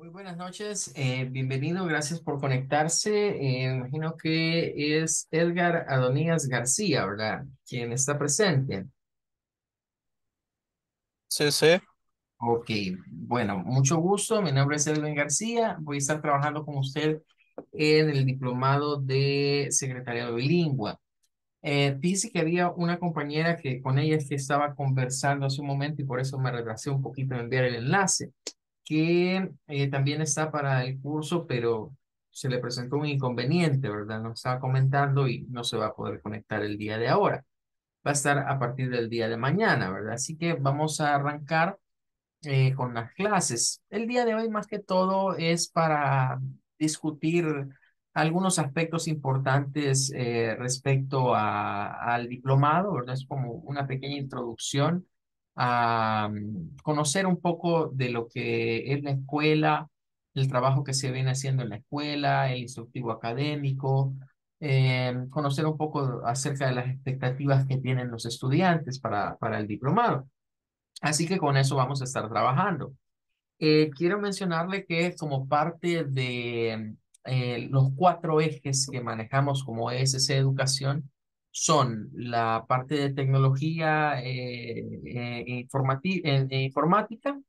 Muy buenas noches, bienvenido, gracias por conectarse. Imagino que es Edgar Adonías García, ¿verdad? Quien está presente. Sí, sí. Ok, bueno, mucho gusto. Mi nombre es Edwin García. Voy a estar trabajando con usted en el diplomado de secretariado bilingüe. Dice que había una compañera que con ella es que estaba conversando hace un momento y por eso me retrasé un poquito en enviar el enlace, que también está para el curso, pero se le presentó un inconveniente, ¿verdad? Nos estaba comentando y no se va a poder conectar el día de ahora. Va a estar a partir del día de mañana, ¿verdad? Así que vamos a arrancar con las clases. El día de hoy, más que todo, es para discutir algunos aspectos importantes respecto al diplomado, ¿verdad? Es como una pequeña introducción a conocer un poco de lo que es la escuela, el trabajo que se viene haciendo en la escuela, el instructivo académico, conocer un poco acerca de las expectativas que tienen los estudiantes para el diplomado. Así que con eso vamos a estar trabajando. Quiero mencionarle que como parte de los cuatro ejes que manejamos como ESC Educación son la parte de tecnología informática,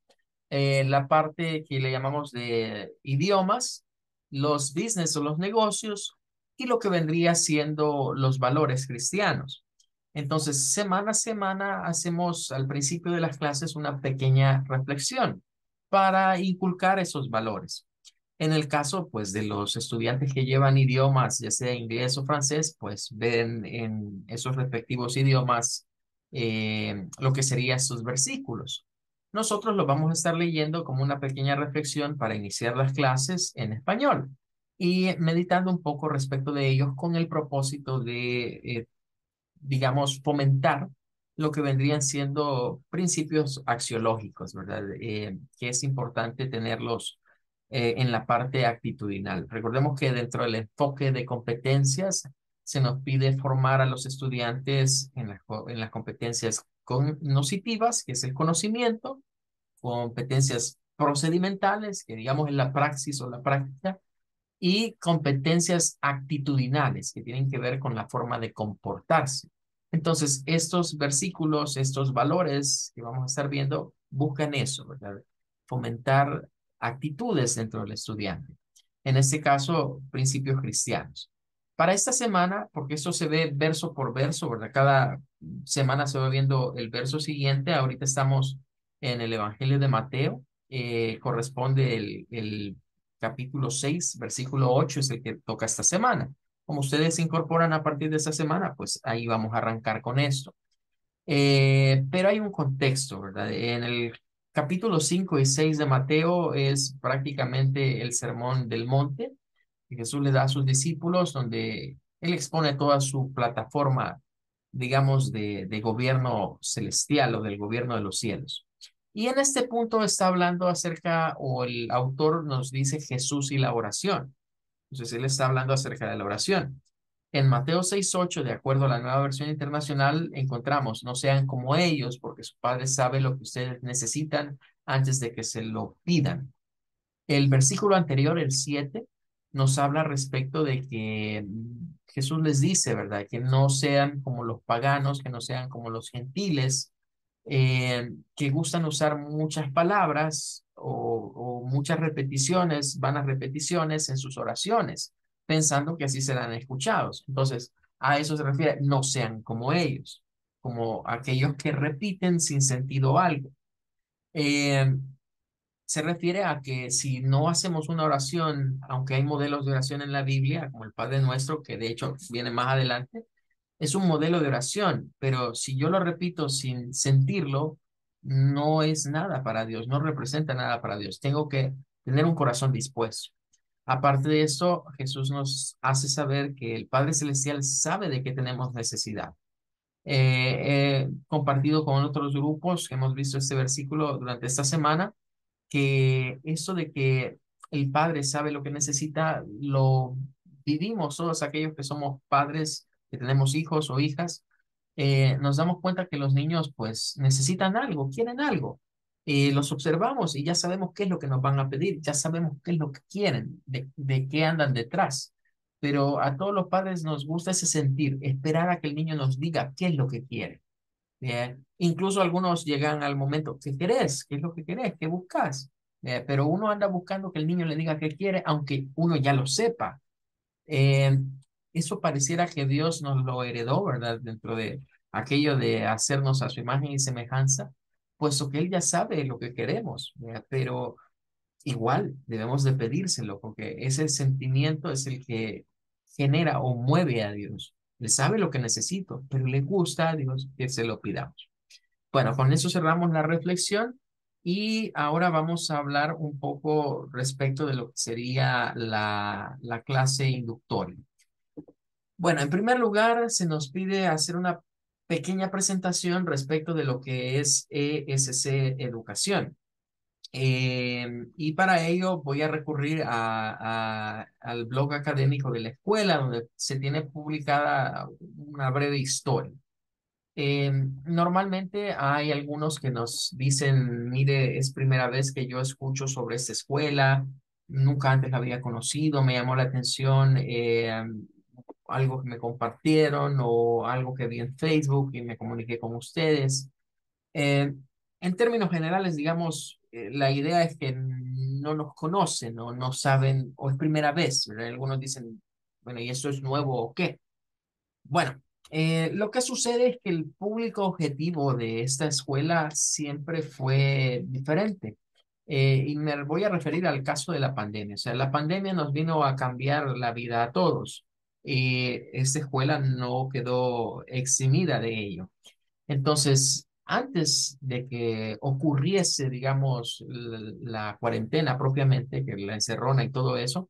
la parte que le llamamos de idiomas, los business o los negocios y lo que vendría siendo los valores cristianos. Entonces, semana a semana hacemos al principio de las clases una pequeña reflexión para inculcar esos valores. En el caso, pues, de los estudiantes que llevan idiomas, ya sea inglés o francés, pues ven en esos respectivos idiomas lo que serían estos versículos. Nosotros los vamos a estar leyendo como una pequeña reflexión para iniciar las clases en español y meditando un poco respecto de ellos con el propósito de digamos, fomentar lo que vendrían siendo principios axiológicos, ¿verdad? Que es importante tenerlos en la parte actitudinal. Recordemos que dentro del enfoque de competencias se nos pide formar a los estudiantes en las competencias cognitivas, que es el conocimiento, competencias procedimentales, que digamos es la praxis o la práctica, y competencias actitudinales que tienen que ver con la forma de comportarse. Entonces, estos versículos, estos valores que vamos a estar viendo, buscan eso, ¿verdad? Fomentar actitudes dentro del estudiante. En este caso, principios cristianos. Para esta semana, porque esto se ve verso por verso, ¿verdad? Cada semana se va viendo el verso siguiente. Ahorita estamos en el Evangelio de Mateo. Corresponde el capítulo 6 versículo 8 es el que toca esta semana. Como ustedes se incorporan a partir de esta semana, pues ahí vamos a arrancar con esto. Pero hay un contexto, ¿verdad? En el capítulo 5 y 6 de Mateo es prácticamente el sermón del monte que Jesús le da a sus discípulos, donde él expone toda su plataforma, digamos, de gobierno celestial o del gobierno de los cielos. Y en este punto está hablando acerca, o el autor nos dice Jesús y la oración. Entonces él está hablando acerca de la oración. En Mateo 6:8, de acuerdo a la nueva versión internacional, encontramos, no sean como ellos, porque su Padre sabe lo que ustedes necesitan antes de que se lo pidan. El versículo anterior, el 7, nos habla respecto de que Jesús les dice, ¿verdad? Que no sean como los paganos, que no sean como los gentiles, que gustan usar muchas palabras o muchas repeticiones, vanas repeticiones en sus oraciones, pensando que así serán escuchados. Entonces, a eso se refiere, no sean como ellos, como aquellos que repiten sin sentido algo. Eh, Se refiere a que si no hacemos una oración, aunque hay modelos de oración en la Biblia, como el Padre Nuestro, que de hecho viene más adelante, es un modelo de oración, pero si yo lo repito sin sentirlo, no es nada para Dios, no representa nada para Dios. Tengo que tener un corazón dispuesto. Aparte de esto, Jesús nos hace saber que el Padre Celestial sabe de qué tenemos necesidad. He compartido con otros grupos que hemos visto este versículo durante esta semana que eso de que el padre sabe lo que necesita, lo vivimos todos aquellos que somos padres, que tenemos hijos o hijas, nos damos cuenta que los niños pues necesitan algo, quieren algo. los observamos y ya sabemos qué es lo que nos van a pedir, ya sabemos qué es lo que quieren, de qué andan detrás. Pero a todos los padres nos gusta ese sentir, esperar a que el niño nos diga qué es lo que quiere. Bien. Incluso algunos llegan al momento, ¿qué querés? ¿Qué es lo que querés? ¿Qué buscas? Pero uno anda buscando que el niño le diga qué quiere, aunque uno ya lo sepa. Eh, Eso pareciera que Dios nos lo heredó, ¿verdad? Dentro de aquello de hacernos a su imagen y semejanza, puesto que Él ya sabe lo que queremos, ¿verdad? Pero igual debemos de pedírselo, porque ese sentimiento es el que genera o mueve a Dios. Él sabe lo que necesito, pero le gusta a Dios que se lo pidamos. Bueno, con eso cerramos la reflexión y ahora vamos a hablar un poco respecto de lo que sería la clase inductoria. Bueno, en primer lugar, se nos pide hacer una pequeña presentación respecto de lo que es ESC Educación. Y para ello voy a recurrir al blog académico de la escuela, donde se tiene publicada una breve historia. Normalmente hay algunos que nos dicen, mire, es primera vez que yo escucho sobre esta escuela, nunca antes la había conocido, me llamó la atención algo que me compartieron o algo que vi en Facebook y me comuniqué con ustedes. Eh, en términos generales, digamos, la idea es que no nos conocen o no saben, o es primera vez, ¿verdad? Algunos dicen, bueno, ¿y eso es nuevo o qué? Bueno, lo que sucede es que el público objetivo de esta escuela siempre fue diferente. Y me voy a referir al caso de la pandemia. O sea, la pandemia nos vino a cambiar la vida a todos. Y esta escuela no quedó eximida de ello. Entonces, antes de que ocurriese, digamos, la cuarentena propiamente, que la encerrona y todo eso,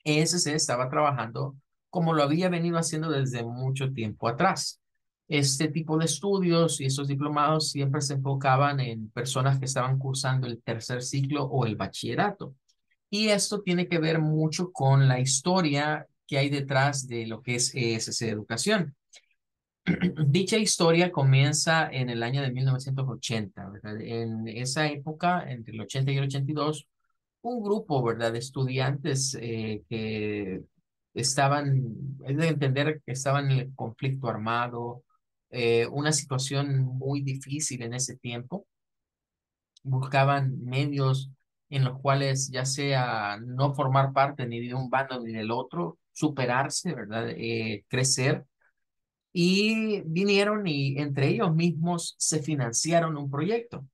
ESC estaba trabajando como lo había venido haciendo desde mucho tiempo atrás. Este tipo de estudios y esos diplomados siempre se enfocaban en personas que estaban cursando el tercer ciclo o el bachillerato. Y esto tiene que ver mucho con la historia que hay detrás de lo que es ESC Educación. Dicha historia comienza en el año de 1980, ¿verdad? En esa época, entre el 80 y el 82, un grupo, ¿verdad?, de estudiantes que estaban, es de entender que estaban en el conflicto armado, una situación muy difícil en ese tiempo, buscaban medios en los cuales ya sea no formar parte ni de un bando ni del otro, superarse, ¿verdad?, crecer. Y vinieron y entre ellos mismos se financiaron un proyecto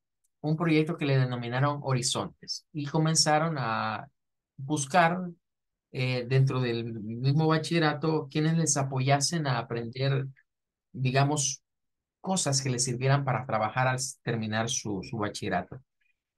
que le denominaron Horizontes y comenzaron a buscar dentro del mismo bachillerato quienes les apoyasen a aprender, digamos, cosas que les sirvieran para trabajar al terminar su bachillerato.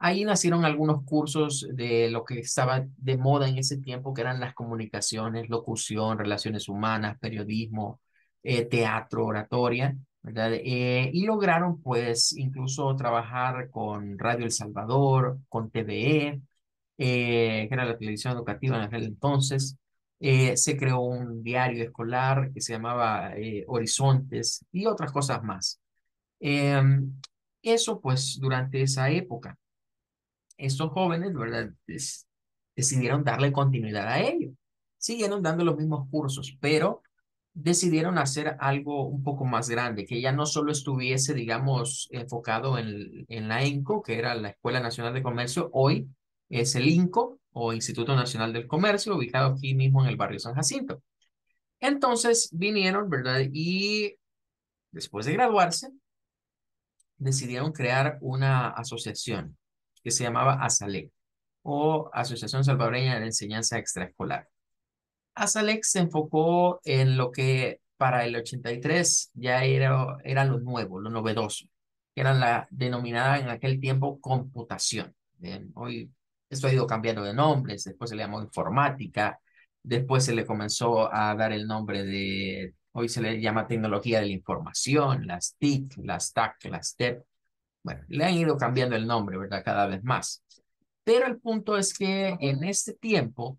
Ahí nacieron algunos cursos de lo que estaba de moda en ese tiempo, que eran las comunicaciones, locución, relaciones humanas, periodismo, teatro, oratoria, ¿verdad? Y lograron pues incluso trabajar con Radio El Salvador, con TVE, que era la televisión educativa en aquel entonces. Se creó un diario escolar que se llamaba Horizontes y otras cosas más. Eso pues durante esa época estos jóvenes, ¿verdad? Decidieron darle continuidad a ello. Siguieron dando los mismos cursos, pero decidieron hacer algo un poco más grande, que ya no solo estuviese, digamos, enfocado en la ENCO, que era la Escuela Nacional de Comercio, hoy es el INCO o Instituto Nacional del Comercio, ubicado aquí mismo en el barrio San Jacinto. Entonces vinieron, ¿verdad? Y después de graduarse, decidieron crear una asociación que se llamaba ASALEC o Asociación Salvadoreña de Enseñanza Extraescolar. ASALEC se enfocó en lo que para el 83 ya era lo nuevo, lo novedoso, que era la denominada en aquel tiempo computación. Bien, hoy esto ha ido cambiando de nombres, después se le llamó informática, después se le comenzó a dar el nombre de, hoy se le llama tecnología de la información, las TIC, las TAC, las TEP. Bueno, le han ido cambiando el nombre, ¿verdad? Cada vez más. Pero el punto es que en este tiempo,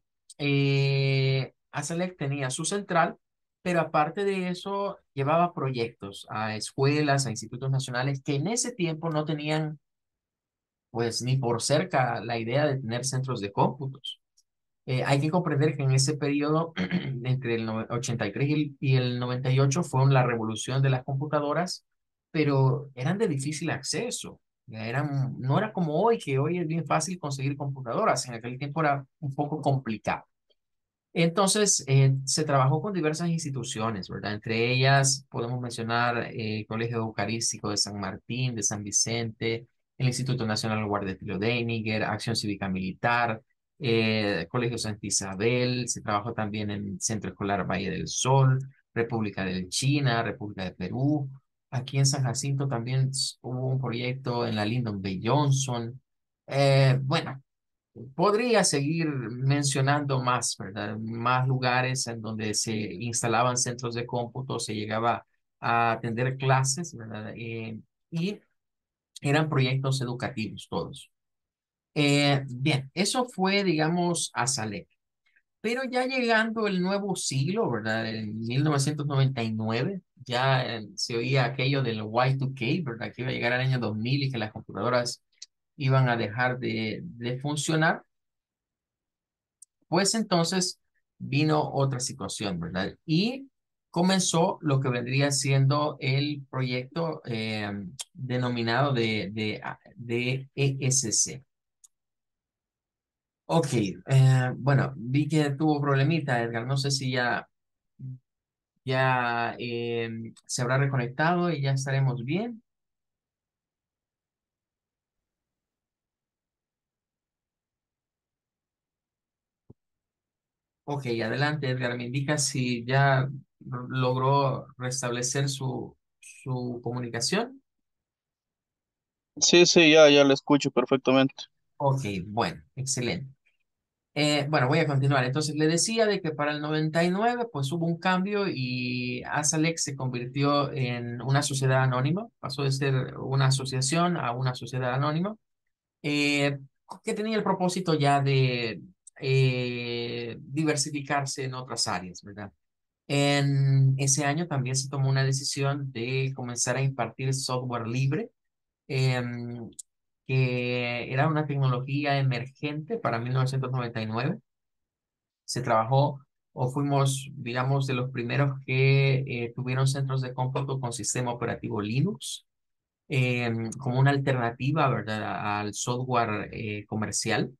Asalec tenía su central, pero aparte de eso, llevaba proyectos a escuelas, a institutos nacionales que en ese tiempo no tenían pues ni por cerca la idea de tener centros de cómputos. Hay que comprender que en ese periodo, entre el 83 y el 98, fue la revolución de las computadoras, pero eran de difícil acceso. No era como hoy, que hoy es bien fácil conseguir computadoras. En aquel tiempo era un poco complicado. Entonces, se trabajó con diversas instituciones, ¿verdad? Entre ellas podemos mencionar el Colegio Eucarístico de San Martín, de San Vicente, el Instituto Nacional Guardia Tilo Deininger, Acción Cívica Militar, Colegio Santa Isabel, se trabajó también en Centro Escolar Valle del Sol, República del China, República de Perú. Aquí en San Jacinto también hubo un proyecto en la Lyndon B. Johnson. Bueno, podría seguir mencionando más, ¿verdad? Más lugares en donde se instalaban centros de cómputo, se llegaba a atender clases, ¿verdad? Y eran proyectos educativos todos. Bien, eso fue, digamos, a Salem. Pero ya llegando el nuevo siglo, ¿verdad? En 1999, ya se oía aquello del Y2K, ¿verdad? Que iba a llegar al año 2000 y que las computadoras iban a dejar de funcionar. Pues entonces vino otra situación, ¿verdad? Y comenzó lo que vendría siendo el proyecto denominado de ESC. Ok, bueno, vi que tuvo problemita, Edgar. No sé si ya se habrá reconectado y ya estaremos bien. Ok, adelante, Edgar. Me indica si ya logró restablecer su comunicación. Sí, sí, ya la escucho perfectamente. Ok, bueno, excelente. Bueno, voy a continuar. Entonces, le decía de que para el 99 pues hubo un cambio y Azalex se convirtió en una sociedad anónima, pasó de ser una asociación a una sociedad anónima, eh, que tenía el propósito ya de diversificarse en otras áreas, ¿verdad? En ese año también se tomó una decisión de comenzar a impartir software libre, em, que era una tecnología emergente para 1999. Se trabajó o fuimos, digamos, de los primeros que tuvieron centros de cómputo con sistema operativo Linux, como una alternativa, ¿verdad?, al software comercial.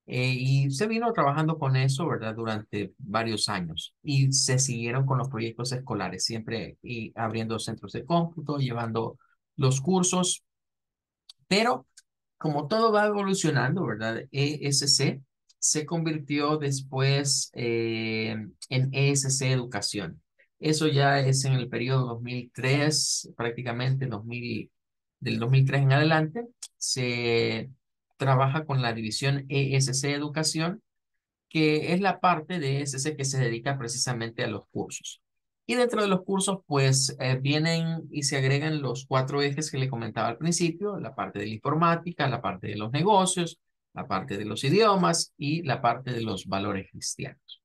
Y se vino trabajando con eso, ¿verdad?, durante varios años. Y se siguieron con los proyectos escolares, siempre y abriendo centros de cómputo, llevando los cursos, pero como todo va evolucionando, ¿verdad? ESC se convirtió después en ESC Educación. Eso ya es en el periodo 2003, prácticamente 2000, del 2003 en adelante, se trabaja con la división ESC Educación, que es la parte de ese que se dedica precisamente a los cursos. Y dentro de los cursos, pues vienen y se agregan los cuatro ejes que le comentaba al principio: la parte de la informática, la parte de los negocios, la parte de los idiomas y la parte de los valores cristianos.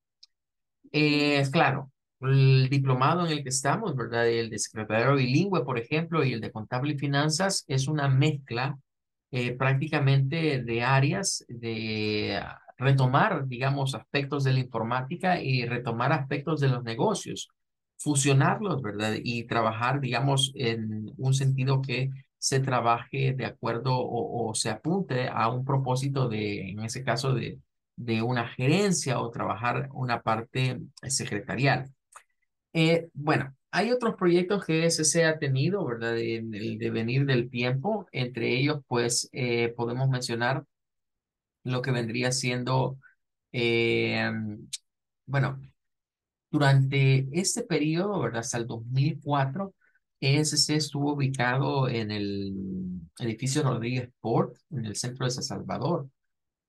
Claro, el diplomado en el que estamos, ¿verdad? El de secretario bilingüe, por ejemplo, y el de contable y finanzas es una mezcla prácticamente de áreas, de retomar, digamos, aspectos de la informática y retomar aspectos de los negocios, fusionarlos, ¿verdad? Y trabajar, digamos, en un sentido que se trabaje de acuerdo o se apunte a un propósito de, en ese caso, de una gerencia o trabajar una parte secretarial. Bueno, hay otros proyectos que se ha tenido, ¿verdad? En el devenir del tiempo. Entre ellos, pues, podemos mencionar lo que vendría siendo, eh, bueno, durante este periodo, ¿verdad? Hasta el 2004, ESC estuvo ubicado en el edificio Rodríguez Port, en el centro de San Salvador.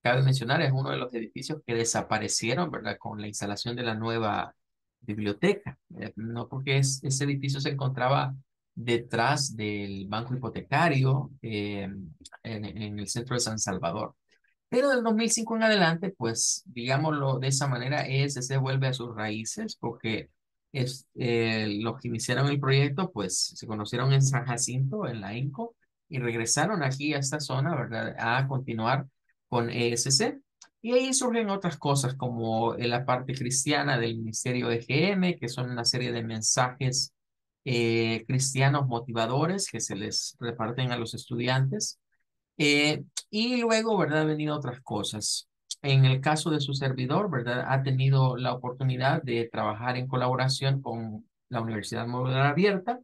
Cabe mencionar, es uno de los edificios que desaparecieron, ¿verdad? Con la instalación de la nueva biblioteca. No porque ese edificio se encontraba detrás del banco hipotecario en el centro de San Salvador. Pero del 2005 en adelante, pues, digámoslo de esa manera, ESC vuelve a sus raíces porque los que iniciaron el proyecto, pues, se conocieron en San Jacinto, en la INCO, y regresaron aquí a esta zona, ¿verdad? A continuar con ESC. Y ahí surgen otras cosas como la parte cristiana del Ministerio EGM, que son una serie de mensajes cristianos motivadores que se les reparten a los estudiantes. Y luego, ¿verdad? Han venido otras cosas. En el caso de su servidor, ¿verdad? Ha tenido la oportunidad de trabajar en colaboración con la Universidad Modular Abierta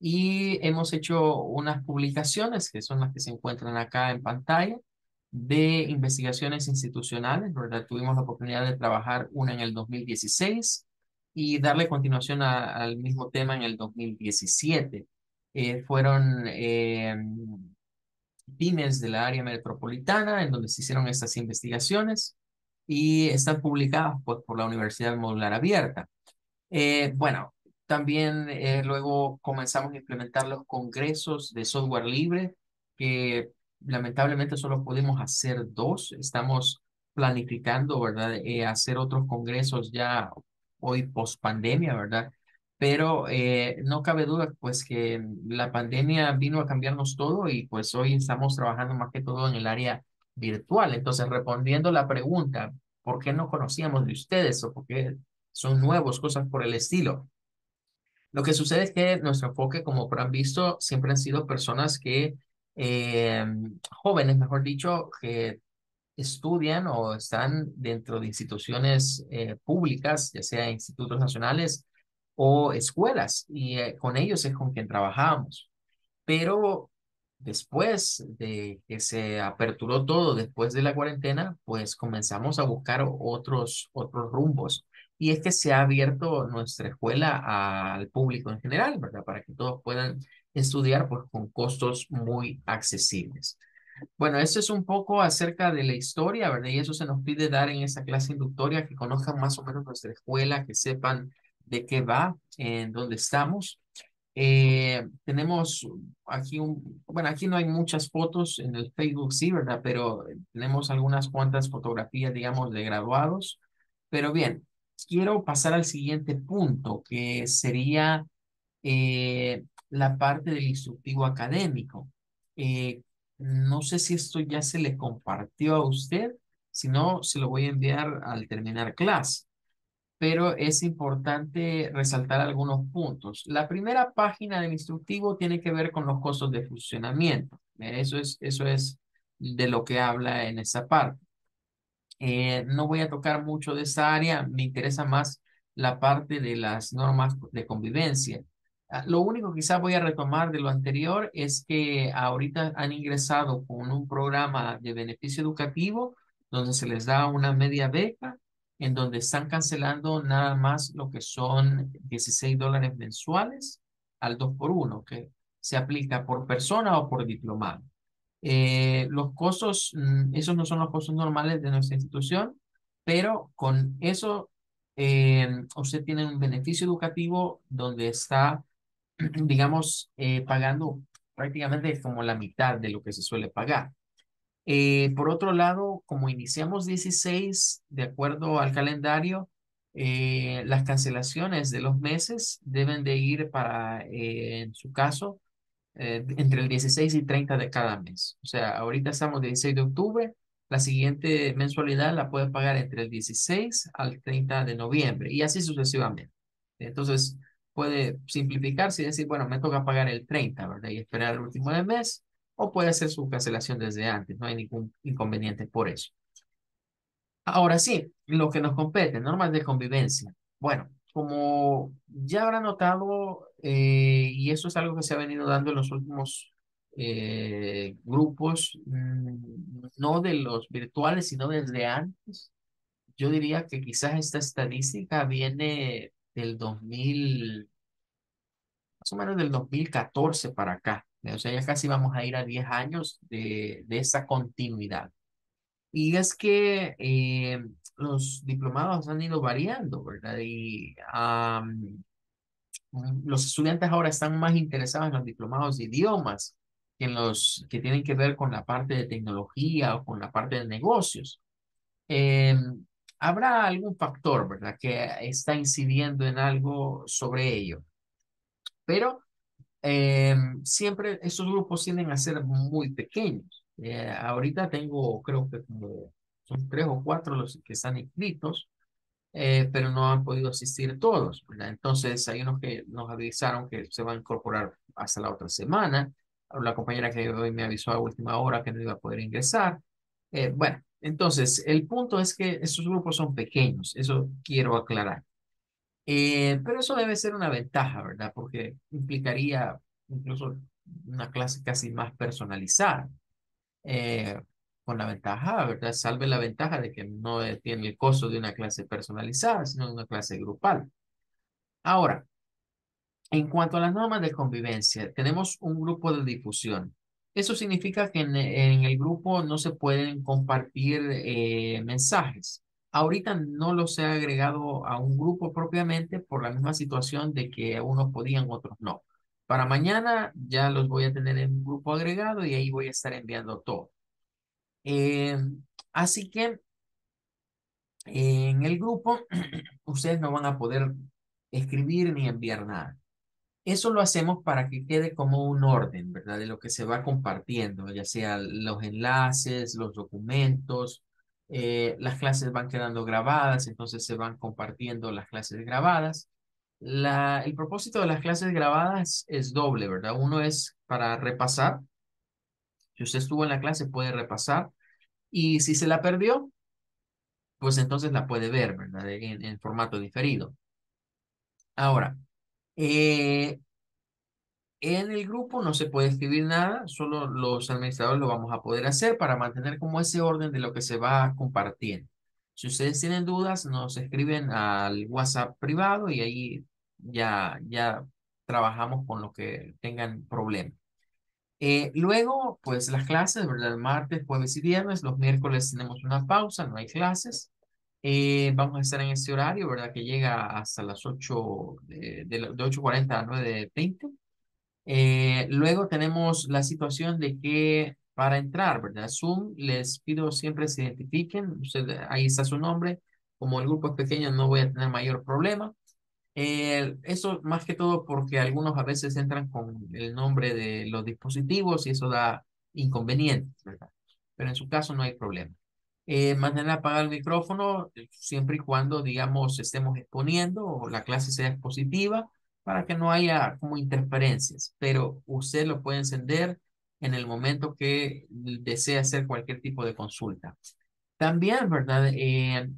y hemos hecho unas publicaciones que son las que se encuentran acá en pantalla de investigaciones institucionales, ¿verdad? Tuvimos la oportunidad de trabajar una en el 2016 y darle continuación al mismo tema en el 2017. Fueron pymes de la área metropolitana en donde se hicieron estas investigaciones y están publicadas pues, por la Universidad Modular Abierta. Bueno, también luego comenzamos a implementar los congresos de software libre, que lamentablemente solo pudimos hacer dos. Estamos planificando, ¿verdad? Hacer otros congresos ya hoy post pandemia, ¿verdad? Pero no cabe duda, pues, que la pandemia vino a cambiarnos todo y pues hoy estamos trabajando más que todo en el área virtual. Entonces, respondiendo la pregunta, ¿por qué no conocíamos de ustedes o por qué son nuevos, cosas por el estilo? Lo que sucede es que nuestro enfoque, como han visto, siempre han sido personas que, eh, jóvenes, mejor dicho, que estudian o están dentro de instituciones públicas, ya sea institutos nacionales o escuelas, y con ellos es con quien trabajamos. Pero después de que se aperturó todo, después de la cuarentena, pues comenzamos a buscar otros rumbos. Y es que se ha abierto nuestra escuela al público en general, ¿verdad? Para que todos puedan estudiar pues, con costos muy accesibles. Bueno, esto es un poco acerca de la historia, ¿verdad? Y eso se nos pide dar en esta clase introductoria, que conozcan más o menos nuestra escuela, que sepan de qué va, en dónde estamos. Tenemos aquí bueno, aquí no hay muchas fotos en el Facebook, sí, ¿verdad? Pero tenemos algunas cuantas fotografías, digamos, de graduados. Pero bien, quiero pasar al siguiente punto, que sería la parte del instructivo académico. Eh, no sé si esto ya se le compartió a usted, si no, se lo voy a enviar al terminar clase, pero es importante resaltar algunos puntos. La primera página del instructivo tiene que ver con los costos de funcionamiento. Eso es de lo que habla en esa parte. No voy a tocar mucho de esta área, me interesa más la parte de las normas de convivencia. Lo único que quizás voy a retomar de lo anterior es que ahorita han ingresado con un programa de beneficio educativo donde se les da una media beca, en donde están cancelando nada más lo que son $16 mensuales al 2 por 1 que se aplica por persona o por diplomado. Los costos, esos no son los costos normales de nuestra institución, pero con eso usted tiene un beneficio educativo donde está, digamos, pagando prácticamente como la mitad de lo que se suele pagar. Por otro lado, como iniciamos 16 de acuerdo al calendario, las cancelaciones de los meses deben de ir para, en su caso, entre el 16 y 30 de cada mes. O sea, ahorita estamos 16 de octubre, la siguiente mensualidad la puede pagar entre el 16 al 30 de noviembre y así sucesivamente. Entonces, puede simplificarse y decir, bueno, me toca pagar el 30, ¿verdad? Y esperar el último del mes, o puede hacer su cancelación desde antes, no hay ningún inconveniente por eso. Ahora sí, lo que nos compete, normas de convivencia. Bueno, como ya habrá notado, y eso es algo que se ha venido dando en los últimos grupos, no de los virtuales, sino desde antes, yo diría que quizás esta estadística viene del 2000, más o menos del 2014 para acá. O sea, ya casi vamos a ir a 10 años de esa continuidad. Y es que los diplomados han ido variando, ¿verdad? Y los estudiantes ahora están más interesados en los diplomados de idiomas que en los que tienen que ver con la parte de tecnología o con la parte de negocios. Eh, Habrá algún factor, ¿verdad?, que está incidiendo en algo sobre ello. Pero siempre esos grupos tienden a ser muy pequeños. Ahorita tengo, creo que como son tres o cuatro los que están inscritos, pero no han podido asistir todos, ¿verdad? Entonces hay unos que nos avisaron que se van a incorporar hasta la otra semana. La compañera que hoy me avisó a última hora que no iba a poder ingresar. Bueno, entonces el punto es que esos grupos son pequeños, eso quiero aclarar. Pero eso debe ser una ventaja, ¿verdad? Porque implicaría incluso una clase casi más personalizada. Eh, con la ventaja, ¿verdad? Salve la ventaja de que no tiene el costo de una clase personalizada, sino de una clase grupal. Ahora, en cuanto a las normas de convivencia, tenemos un grupo de difusión. Eso significa que en el grupo no se pueden compartir mensajes. Ahorita no los he agregado a un grupo propiamente por la misma situación de que unos podían, otros no. Para mañana ya los voy a tener en un grupo agregado y ahí voy a estar enviando todo. Eh, Así que en el grupo ustedes no van a poder escribir ni enviar nada. Eso lo hacemos para que quede como un orden, ¿verdad? De lo que se va compartiendo, ya sea los enlaces, los documentos, las clases van quedando grabadas, entonces se van compartiendo las clases grabadas. El propósito de las clases grabadas es doble, ¿verdad? Uno es para repasar. Si usted estuvo en la clase, puede repasar. Y si se la perdió, pues entonces la puede ver, ¿verdad? En formato diferido. Ahora, eh, en el grupo no se puede escribir nada, solo los administradores lo vamos a poder hacer para mantener como ese orden de lo que se va compartiendo. Si ustedes tienen dudas, nos escriben al WhatsApp privado y ahí ya trabajamos con lo que tengan problemas. Luego, pues las clases, ¿verdad? Martes, jueves y viernes. Los miércoles tenemos una pausa, no hay clases. Vamos a estar en este horario, ¿verdad? Que llega hasta las 8, de 8:40 a 9:20. Luego tenemos la situación de que para entrar, ¿verdad? Zoom, les pido siempre se identifiquen. Ahí está su nombre. Como el grupo es pequeño, no voy a tener mayor problema. Eso más que todo porque algunos a veces entran con el nombre de los dispositivos y eso da inconvenientes, ¿verdad? Pero en su caso no hay problema. Mantener apagado el micrófono siempre y cuando, digamos, estemos exponiendo o la clase sea expositiva para que no haya como interferencias, pero usted lo puede encender en el momento que desee hacer cualquier tipo de consulta. También, ¿verdad?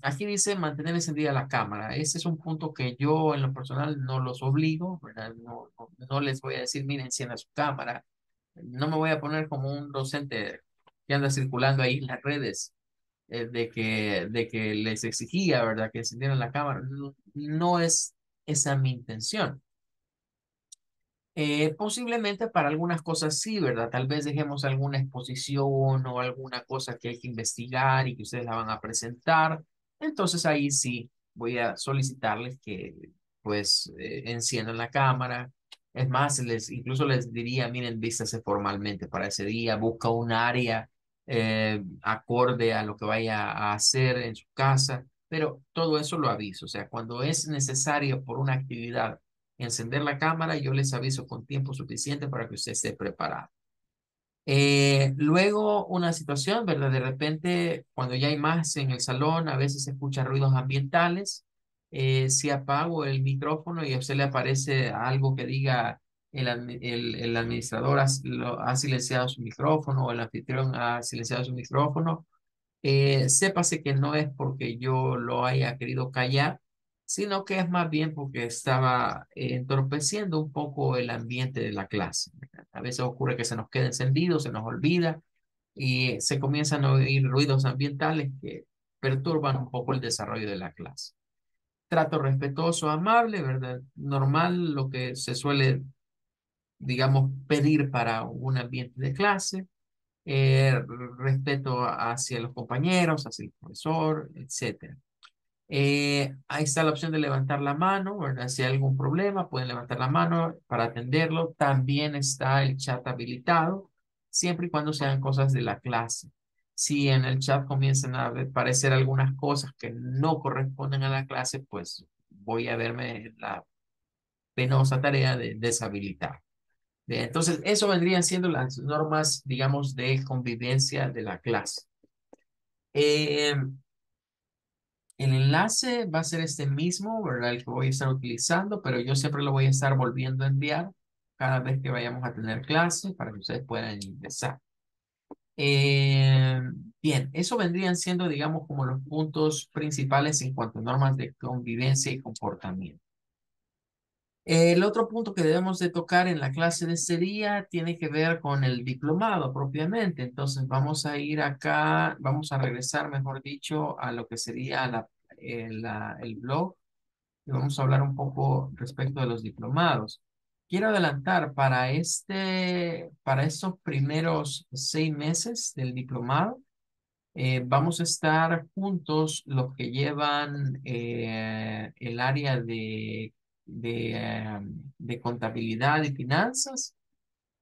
Aquí dice mantener encendida la cámara. Ese es un punto que yo en lo personal no los obligo, ¿verdad? No les voy a decir, miren, encienda su cámara. No me voy a poner como un docente que anda circulando ahí en las redes, de que les exigía, ¿verdad? Que encendieran la cámara. No, no es esa mi intención. Posiblemente para algunas cosas sí, ¿verdad? Tal vez dejemos alguna exposición o alguna cosa que hay que investigar y que ustedes la van a presentar. Entonces ahí sí voy a solicitarles que pues enciendan la cámara. Es más, incluso les diría, miren, vístase formalmente para ese día, busca un área acorde a lo que vaya a hacer en su casa, pero todo eso lo aviso. O sea, cuando es necesario por una actividad encender la cámara, yo les aviso con tiempo suficiente para que usted esté preparado. Luego, una situación, ¿verdad? De repente, cuando ya hay más en el salón, a veces se escuchan ruidos ambientales. Si apago el micrófono y a usted le aparece algo que diga el administrador ha silenciado su micrófono o el anfitrión ha silenciado su micrófono, sépase que no es porque yo lo haya querido callar, sino que es más bien porque estaba entorpeciendo un poco el ambiente de la clase, ¿verdad? A veces ocurre que se nos queda encendido, se nos olvida y se comienzan a oír ruidos ambientales que perturban un poco el desarrollo de la clase. Trato respetuoso, amable, ¿verdad? Normal, lo que se suele, digamos, pedir para un ambiente de clase, respeto hacia los compañeros, hacia el profesor, etcétera. Ahí está la opción de levantar la mano, ¿verdad? Si hay algún problema, pueden levantar la mano para atenderlo. También está el chat habilitado, siempre y cuando sean cosas de la clase. Si en el chat comienzan a aparecer algunas cosas que no corresponden a la clase, pues voy a verme la penosa tarea de deshabilitar. Entonces, eso vendrían siendo las normas, digamos, de convivencia de la clase. Eh, el enlace va a ser este mismo, ¿verdad? El que voy a estar utilizando, pero yo siempre lo voy a estar volviendo a enviar cada vez que vayamos a tener clase para que ustedes puedan ingresar. Eh, Bien, eso vendrían siendo, digamos, como los puntos principales en cuanto a normas de convivencia y comportamiento. El otro punto que debemos de tocar en la clase de este día tiene que ver con el diplomado propiamente. Entonces vamos a ir acá, vamos a regresar, mejor dicho, a lo que sería el blog y vamos a hablar un poco respecto de los diplomados. Quiero adelantar para estos primeros 6 meses del diplomado. Vamos a estar juntos los que llevan el área de contabilidad y finanzas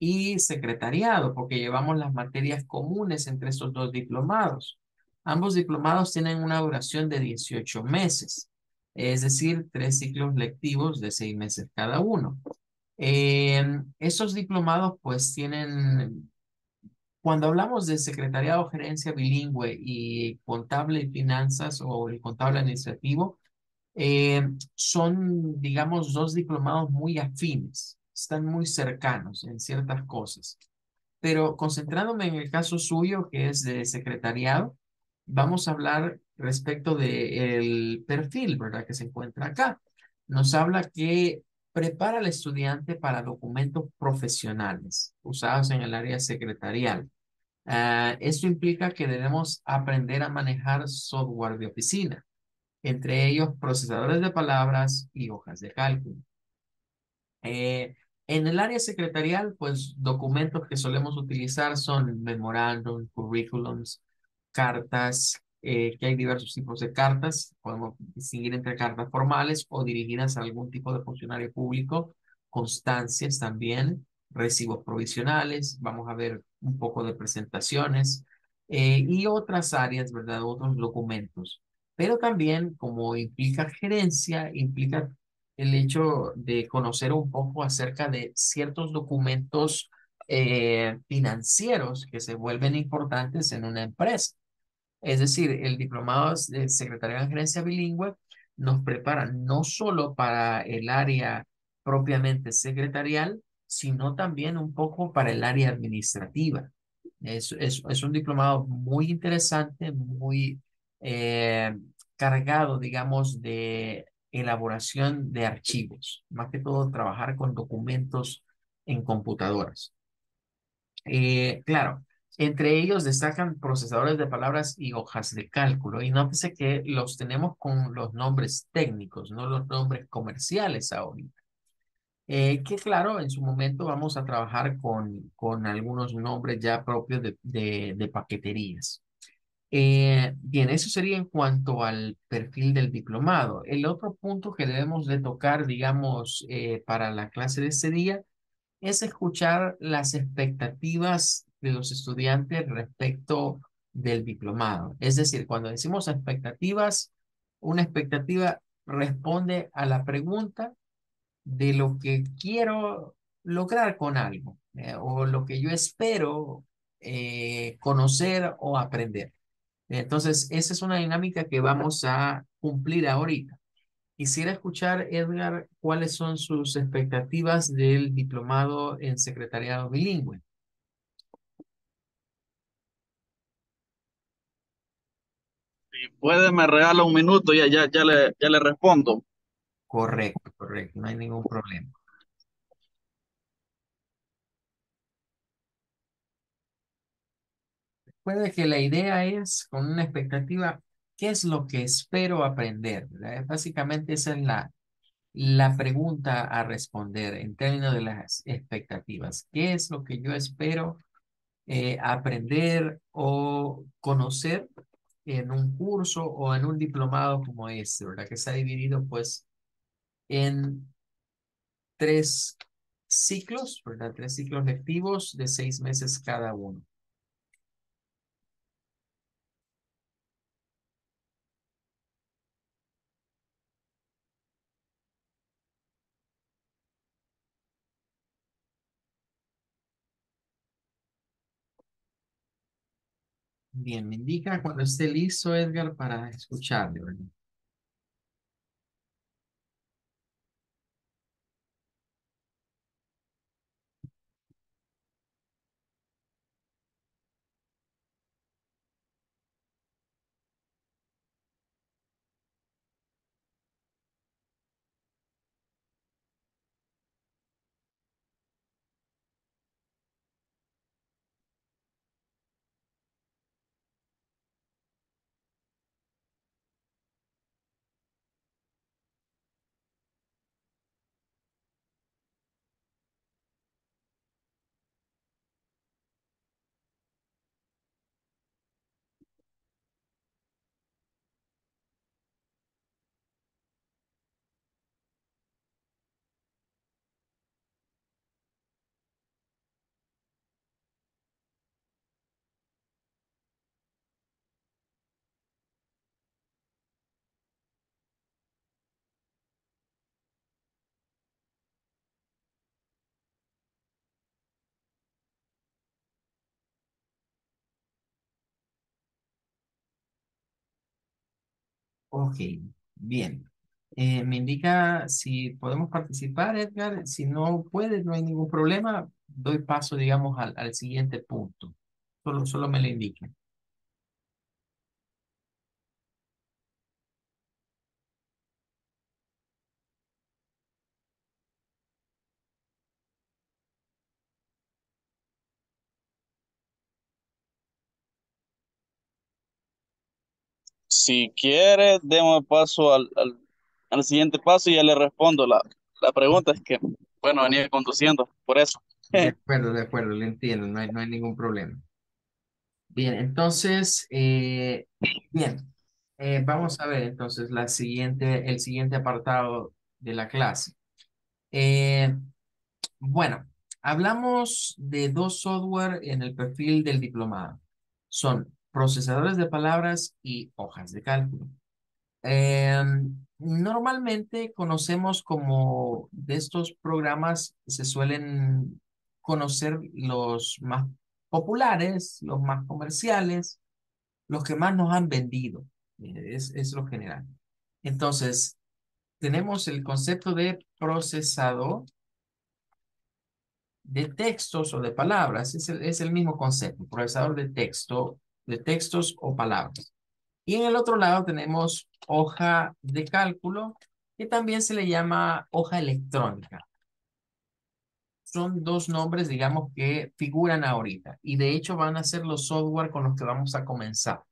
y secretariado, porque llevamos las materias comunes entre estos dos diplomados. Ambos diplomados tienen una duración de 18 meses, es decir, 3 ciclos lectivos de 6 meses cada uno. Esos diplomados pues tienen cuando hablamos de secretariado, gerencia bilingüe y contable y finanzas o el contable administrativo, son, digamos, dos diplomados muy afines, están muy cercanos en ciertas cosas. Pero concentrándome en el caso suyo, que es de secretariado, vamos a hablar respecto del perfil, ¿verdad? Que se encuentra acá. Nos habla que prepara al estudiante para documentos profesionales usados en el área secretarial. Esto implica que debemos aprender a manejar software de oficina, entre ellos procesadores de palabras y hojas de cálculo. Eh, en el área secretarial, pues documentos que solemos utilizar son memorándum, currículums, cartas, que hay diversos tipos de cartas. Podemos distinguir entre cartas formales o dirigidas a algún tipo de funcionario público, constancias también, recibos provisionales, vamos a ver un poco de presentaciones y otras áreas, ¿verdad? Otros documentos. Pero también, como implica gerencia, implica el hecho de conocer un poco acerca de ciertos documentos financieros que se vuelven importantes en una empresa. Es decir, el diplomado de Secretaría de Gerencia Bilingüe nos prepara no solo para el área propiamente secretarial, sino también un poco para el área administrativa. Es un diplomado muy interesante, muy eh, cargado, digamos, de elaboración de archivos, más que todo trabajar con documentos en computadoras. Claro, entre ellos destacan procesadores de palabras y hojas de cálculo. Y nótese que los tenemos con los nombres técnicos, no los nombres comerciales ahorita. Que claro, en su momento vamos a trabajar con algunos nombres ya propios de paqueterías. Bien, eso sería en cuanto al perfil del diplomado. El otro punto que debemos de tocar, digamos, para la clase de este día es escuchar las expectativas de los estudiantes respecto del diplomado. Es decir, cuando decimos expectativas, una expectativa responde a la pregunta de lo que quiero lograr con algo, o lo que yo espero conocer o aprender. Entonces, esa es una dinámica que vamos a cumplir ahorita. Quisiera escuchar, Edgar, cuáles son sus expectativas del diplomado en secretariado bilingüe. Si puede, me regala un minuto, ya le respondo. Correcto, correcto, no hay ningún problema. Puede que la idea es, con una expectativa, ¿qué es lo que espero aprender? ¿Verdad? Básicamente esa es la pregunta a responder en términos de las expectativas. ¿Qué es lo que yo espero aprender o conocer en un curso o en un diplomado como este, ¿verdad? Que está dividido pues en 3 ciclos, ¿verdad? 3 ciclos lectivos de 6 meses cada uno. Bien, me indica cuando esté listo, Edgar, para escucharle, ¿verdad? Ok, bien. Me indica si podemos participar, Edgar. Si no puede, no hay ningún problema. Doy paso, digamos, al siguiente punto. Solo me lo indica. Si quiere, demos paso al siguiente paso y ya le respondo. La pregunta es que, bueno, venía conduciendo, por eso. De acuerdo, le entiendo, no hay ningún problema. Bien, entonces, bien, vamos a ver entonces el siguiente apartado de la clase. Eh, bueno, hablamos de dos software en el perfil del diplomado. Son procesadores de palabras y hojas de cálculo. Normalmente conocemos como de estos programas, se suelen conocer los más populares, los más comerciales, los que más nos han vendido. Es lo general. Entonces, tenemos el concepto de procesador de textos o de palabras. Es el mismo concepto, procesador de texto, de textos o palabras. Y en el otro lado tenemos hoja de cálculo, que también se le llama hoja electrónica. Son dos nombres, digamos, que figuran ahorita. Y de hecho van a ser los software con los que vamos a comenzar.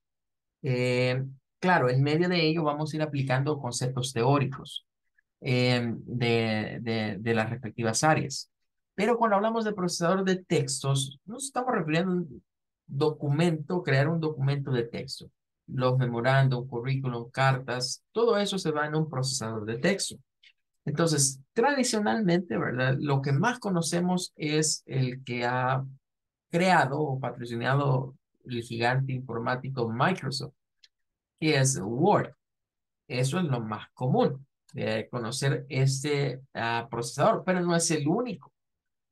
Eh, claro, en medio de ello vamos a ir aplicando conceptos teóricos de las respectivas áreas. Pero cuando hablamos de procesador de textos, nos estamos refiriendo a un documento, crear un documento de texto. Los memorandos, currículum, cartas, todo eso se va en un procesador de texto. Entonces, tradicionalmente, ¿verdad? Lo que más conocemos es el que ha creado o patrocinado el gigante informático Microsoft, que es Word. Eso es lo más común, conocer este procesador, pero no es el único.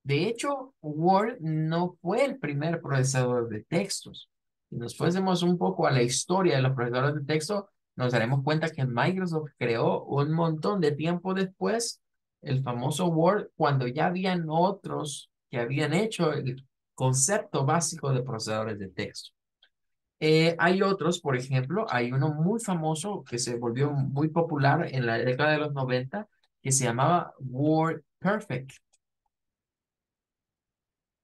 De hecho, Word no fue el primer procesador de textos. Si nos fuésemos un poco a la historia de los procesadores de texto, nos daremos cuenta que Microsoft creó un montón de tiempo después el famoso Word, cuando ya habían otros que habían hecho el concepto básico de procesadores de texto. Hay otros, por ejemplo, hay uno muy famoso que se volvió muy popular en la década de los 90 que se llamaba Word Perfect.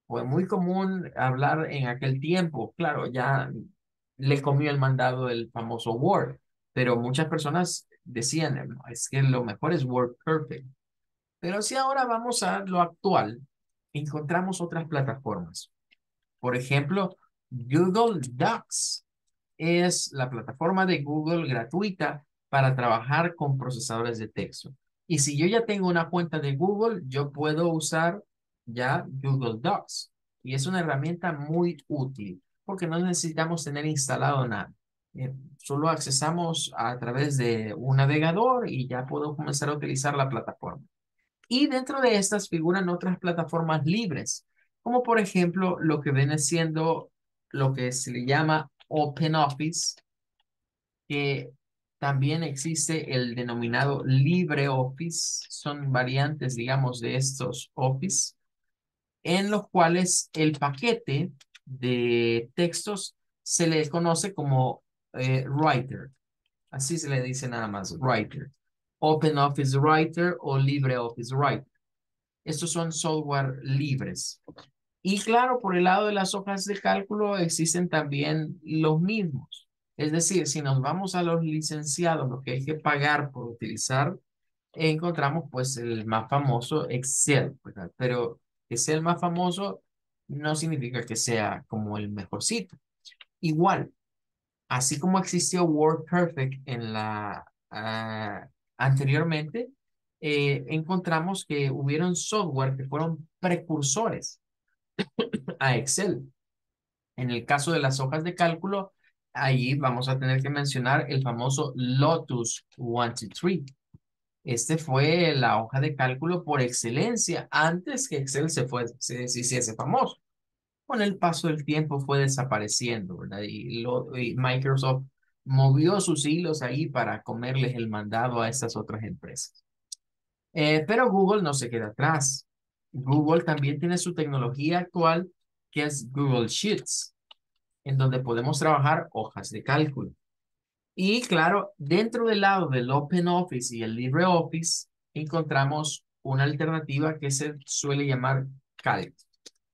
Fue muy común hablar en aquel tiempo. Claro, ya le comió el mandado el famoso Word, pero muchas personas decían, "No, es que lo mejor es Word Perfect". Pero si ahora vamos a lo actual, encontramos otras plataformas. Por ejemplo, Google Docs es la plataforma de Google gratuita para trabajar con procesadores de texto. Y si yo ya tengo una cuenta de Google, yo puedo usar ya Google Docs. Y es una herramienta muy útil porque no necesitamos tener instalado nada. Solo accesamos a través de un navegador y ya puedo comenzar a utilizar la plataforma. Y dentro de estas figuran otras plataformas libres, como por ejemplo lo que viene siendo lo que se le llama OpenOffice, que también existe el denominado LibreOffice. Son variantes, digamos, de estos Office, en los cuales el paquete de textos se le conoce como Writer. Así se le dice nada más, Writer. OpenOffice Writer o LibreOffice Writer. Estos son software libres. Y claro, por el lado de las hojas de cálculo existen también los mismos. Es decir, si nos vamos a los licenciados, lo que hay que pagar por utilizar, encontramos pues el más famoso Excel, ¿verdad? Pero que sea el más famoso no significa que sea como el mejorcito. Igual, así como existió WordPerfect en la anteriormente, encontramos que hubieron software que fueron precursores a Excel. En el caso de las hojas de cálculo, ahí vamos a tener que mencionar el famoso Lotus 123. Este fue la hoja de cálculo por excelencia antes que Excel se hiciese famoso. Con el paso del tiempo fue desapareciendo, ¿verdad? Y Microsoft movió sus hilos ahí para comerles el mandado a estas otras empresas. Pero Google no se queda atrás. Google también tiene su tecnología actual, que es Google Sheets, en donde podemos trabajar hojas de cálculo. Y claro, dentro del lado del OpenOffice y el LibreOffice, encontramos una alternativa que se suele llamar Calc.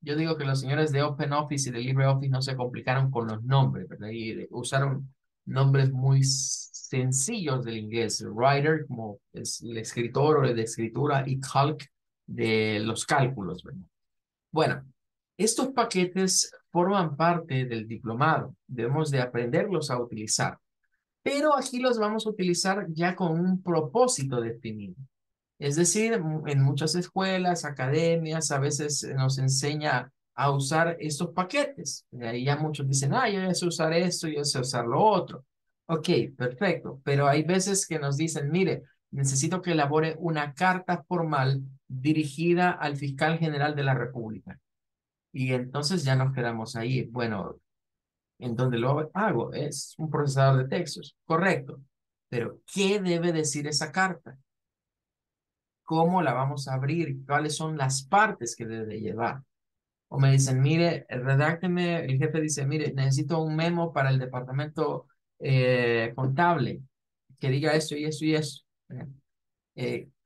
Yo digo que los señores de OpenOffice y de LibreOffice no se complicaron con los nombres, ¿verdad? Y usaron nombres muy sencillos del inglés. Writer, como es el escritor o el de escritura, y Calc de los cálculos, ¿verdad? Bueno, estos paquetes forman parte del diplomado. Debemos de aprenderlos a utilizar, pero aquí los vamos a utilizar ya con un propósito definido. Es decir, en muchas escuelas, academias, a veces nos enseña a usar estos paquetes. Y ahí ya muchos dicen, ah, yo ya sé usar esto, yo sé usar lo otro. Ok, perfecto. Pero hay veces que nos dicen, mire, necesito que elabore una carta formal dirigida al fiscal general de la República. Y entonces ya nos quedamos ahí. Bueno, ¿en dónde lo hago? Es un procesador de textos. Correcto. Pero, ¿qué debe decir esa carta? ¿Cómo la vamos a abrir? ¿Cuáles son las partes que debe de llevar? O me dicen, mire, redácteme, el jefe dice, mire, necesito un memo para el departamento contable que diga esto y esto y eso.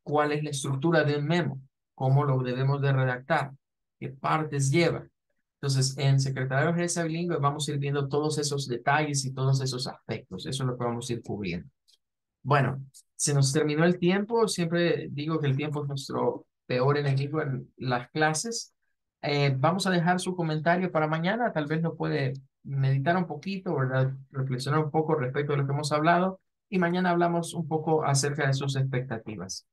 ¿Cuál es la estructura de un memo? ¿Cómo lo debemos de redactar? ¿Qué partes lleva? Entonces, en Secretaría de Gerencia Bilingüe vamos a ir viendo todos esos detalles y todos esos aspectos. Eso es lo que vamos a ir cubriendo. Bueno, se nos terminó el tiempo. Siempre digo que el tiempo es nuestro peor enemigo en las clases. Vamos a dejar su comentario para mañana. Tal vez lo puede meditar un poquito, ¿verdad? Reflexionar un poco respecto a lo que hemos hablado. Y mañana hablamos un poco acerca de sus expectativas.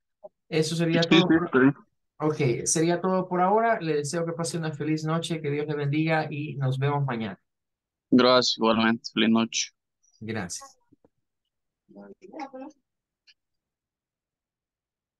Eso sería Sí, todo sí, por... está bien. Ok, sería todo por ahora. Le deseo que pase una feliz noche, que Dios le bendiga y nos vemos mañana. Gracias, igualmente. Feliz noche. Gracias.